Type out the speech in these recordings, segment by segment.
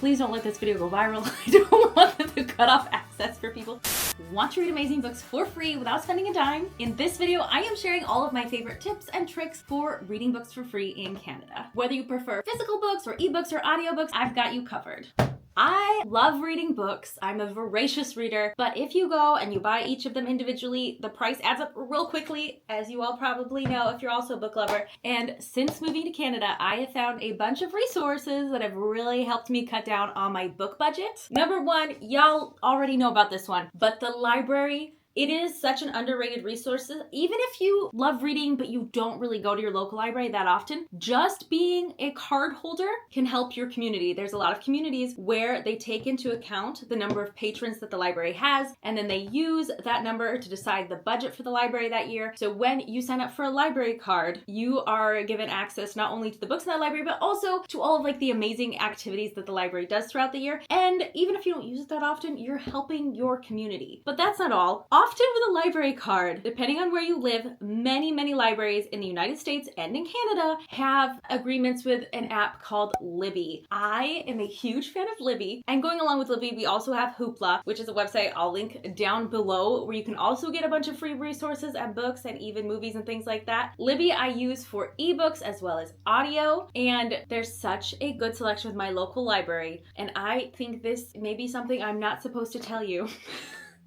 Please don't let this video go viral. I don't want them to cut off access for people. Want to read amazing books for free without spending a dime? In this video, I am sharing all of my favorite tips and tricks for reading books for free in Canada. Whether you prefer physical books or ebooks or audiobooks, I've got you covered. I love reading books. I'm a voracious reader, but if you go and you buy each of them individually, the price adds up real quickly, as you all probably know if you're also a book lover. And since moving to Canada, I have found a bunch of resources that have really helped me cut down on my book budget. Number one, y'all already know about this one, but the library. It is such an underrated resource. Even if you love reading, but you don't really go to your local library that often, just being a card holder can help your community. There's a lot of communities where they take into account the number of patrons that the library has, and then they use that number to decide the budget for the library that year. So when you sign up for a library card, you are given access not only to the books in that library, but also to all of like the amazing activities that the library does throughout the year. And even if you don't use it that often, you're helping your community. But that's not all. Often with a library card, depending on where you live, many libraries in the United States and in Canada have agreements with an app called Libby. I am a huge fan of Libby, and going along with Libby, we also have Hoopla, which is a website I'll link down below, where you can also get a bunch of free resources and books and even movies and things like that. Libby I use for ebooks as well as audio, and there's such a good selection with my local library, and I think this may be something I'm not supposed to tell you.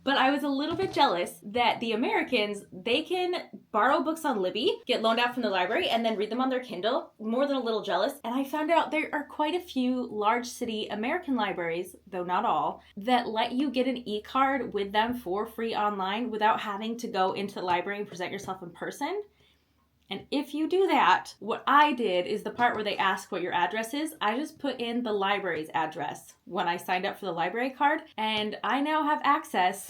But I was a little bit jealous that the Americans, they can borrow books on Libby, get loaned out from the library, and then read them on their Kindle. More than a little jealous. And I found out there are quite a few large city American libraries, though not all, that let you get an e-card with them for free online without having to go into the library and present yourself in person. And if you do that, what I did is the part where they ask what your address is, I just put in the library's address when I signed up for the library card, and I now have access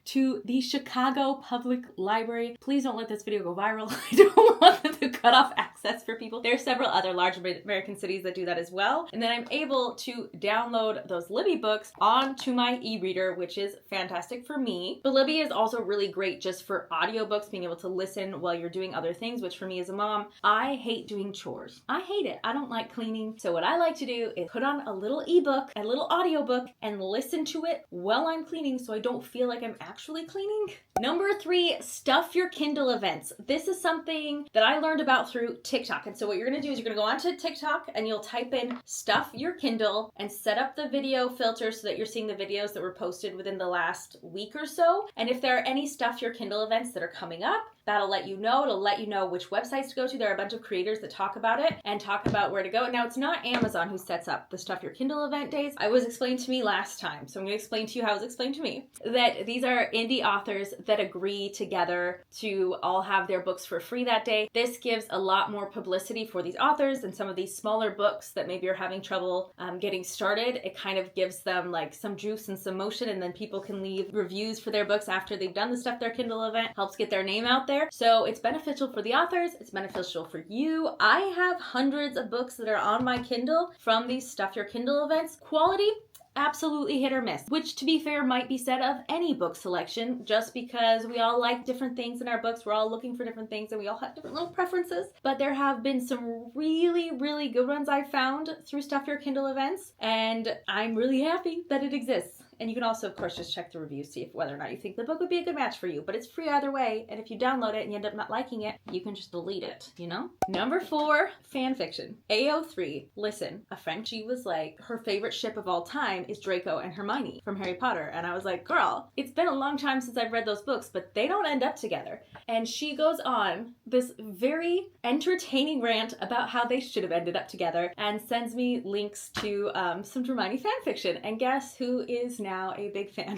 to the Chicago Public Library. Please don't let this video go viral. I don't want them to cut off access for people. There are several other large American cities that do that as well. And then I'm able to download those Libby books onto my e-reader, which is fantastic for me. But Libby is also really great just for audiobooks, being able to listen while you're doing other things, which for me as a mom, I hate doing chores. I hate it. I don't like cleaning. So what I like to do is put on a little ebook, a little audiobook, and listen to it while I'm cleaning so I don't feel like I'm actually cleaning. Number 3, stuff your Kindle events. This is something that I learned about through TikTok. And so what you're gonna do is you're gonna go onto TikTok and you'll type in stuff your Kindle and set up the video filter so that you're seeing the videos that were posted within the last week or so. And if there are any stuff your Kindle events that are coming up, that'll let you know. It'll let you know which websites to go to. There are a bunch of creators that talk about it and talk about where to go. Now, it's not Amazon who sets up the Stuff Your Kindle event days. I was explained to me last time, so I'm going to explain to you how it was explained to me. That these are indie authors that agree together to all have their books for free that day. This gives a lot more publicity for these authors and some of these smaller books that maybe are having trouble getting started. It kind of gives them like some juice and some motion, and then people can leave reviews for their books after they've done the Stuff Their Kindle event. Helps get their name out there. So it's beneficial for the authors, it's beneficial for you. I have hundreds of books that are on my Kindle from these Stuff Your Kindle events. Quality, absolutely hit or miss, which to be fair might be said of any book selection, just because we all like different things in our books. We're all looking for different things and we all have different little preferences. But there have been some really good ones I've found through Stuff Your Kindle events, and I'm really happy that it exists. And you can also, of course, just check the reviews, see if whether or not you think the book would be a good match for you. But it's free either way. And if you download it and you end up not liking it, you can just delete it, you know? Number 4, fanfiction. AO3. Listen, a friend, she was like, her favorite ship of all time is Draco and Hermione from Harry Potter. And I was like, girl, it's been a long time since I've read those books, but they don't end up together. And she goes on this very entertaining rant about how they should have ended up together and sends me links to some Hermione fanfiction. And guess who is now a big fan?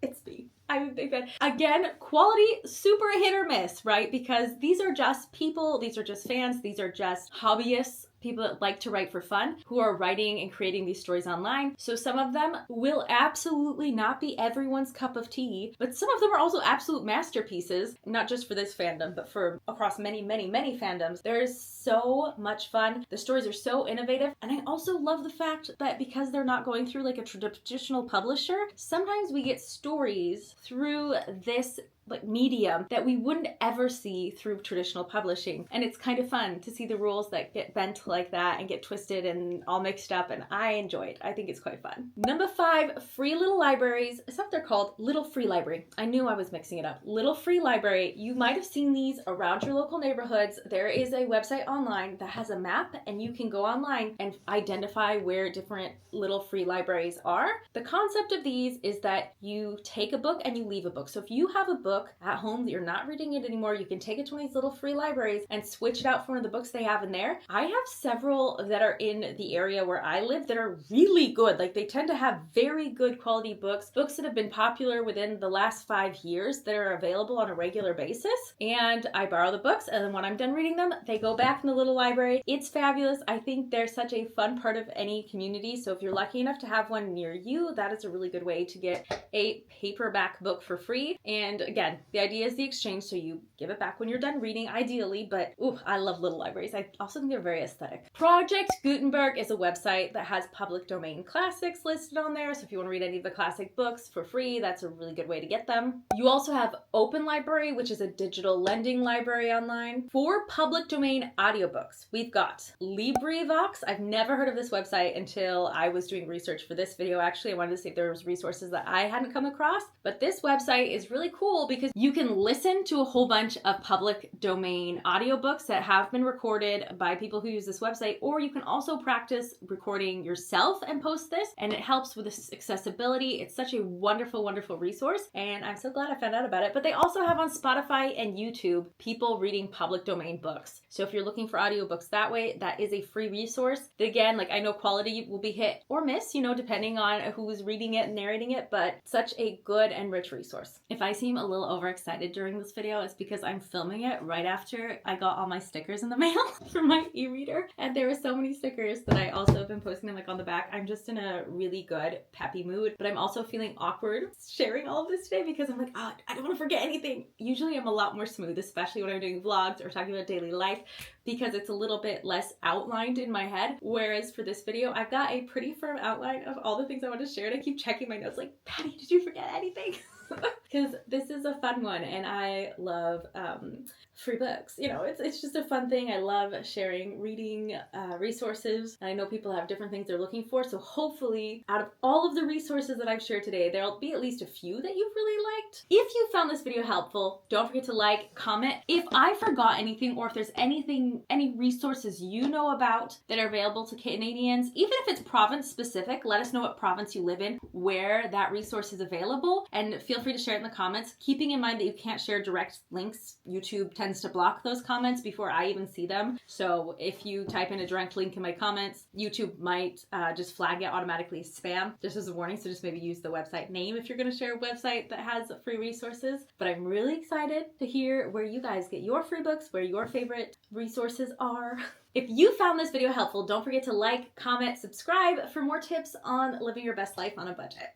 It's me. I'm a big fan. Again, quality, super hit or miss, right? Because these are just people, these are just fans, these are just hobbyists, people that like to write for fun, who are writing and creating these stories online. So some of them will absolutely not be everyone's cup of tea, but some of them are also absolute masterpieces, not just for this fandom, but for across many fandoms. There is so much fun. The stories are so innovative. And I also love the fact that because they're not going through like a traditional publisher, sometimes we get stories through this like medium that we wouldn't ever see through traditional publishing. And it's kind of fun to see the rules that get bent like that and get twisted and all mixed up, and I enjoy it. I think it's quite fun. Number 5, free little libraries. Is that they're called? Little Free Library. I knew I was mixing it up. Little Free Library. You might have seen these around your local neighborhoods. There is a website online that has a map, and you can go online and identify where different little free libraries are. The concept of these is that you take a book and you leave a book. So if you have a book at home that you're not reading it anymore, you can take it to one of these little free libraries and switch it out for one of the books they have in there. I have several that are in the area where I live that are really good. Like, they tend to have very good quality books that have been popular within the last 5 years that are available on a regular basis. And I borrow the books, and then when I'm done reading them, they go back in the little library. It's fabulous. I think they're such a fun part of any community. So if you're lucky enough to have one near you, that is a really good way to get a paperback book for free. And again, the idea is the exchange, so you give it back when you're done reading, ideally. But ooh, I love little libraries. I also think they're very aesthetic. Project Gutenberg is a website that has public domain classics listed on there. So if you want to read any of the classic books for free, that's a really good way to get them. You also have Open Library, which is a digital lending library online. For public domain audiobooks, we've got Librivox. I've never heard of this website until I was doing research for this video. Actually, I wanted to see if there was resources that I hadn't come across, but this website is really cool because you can listen to a whole bunch of public domain audiobooks that have been recorded by people who use this website, or you can also practice recording yourself and post this, and it helps with this accessibility. It's such a wonderful, wonderful resource, and I'm so glad I found out about it. But they also have on Spotify and YouTube people reading public domain books. So if you're looking for audiobooks that way, that is a free resource. Again, like, I know quality will be hit or miss, you know, depending on who's reading it and narrating it, but such a good and rich resource. If I seem a little overexcited during this video, it's because I'm filming it right after I got all my stickers in the mail for my e-reader. And there were so many stickers that I also have been posting them like on the back. I'm just in a really good, peppy mood, but I'm also feeling awkward sharing all of this today because I'm like, oh, I don't want to forget anything. Usually I'm a lot more smooth, especially when I'm doing vlogs or talking about daily life, because it's a little bit less outlined in my head. Whereas for this video, I've got a pretty firm outline of all the things I want to share, and I keep checking my notes like, Patty, did you forget anything? Because this is a fun one, and I love free books. You know, it's just a fun thing. I love sharing reading resources, and I know people have different things they're looking for, so hopefully out of all of the resources that I've shared today, there'll be at least a few that you've really liked. If you found this video helpful, don't forget to like, comment. If I forgot anything, or if there's anything, any resources you know about that are available to Canadians, even if it's province specific, let us know what province you live in, where that resource is available, and feel free to share it in the comments, keeping in mind that you can't share direct links. YouTube tends to block those comments before I even see them. So if you type in a direct link in my comments, YouTube might just flag it automatically as spam, just as a warning. So just maybe use the website name if you're going to share a website that has free resources. But I'm really excited to hear where you guys get your free books, where your favorite resources are. If you found this video helpful, don't forget to like, comment, subscribe for more tips on living your best life on a budget.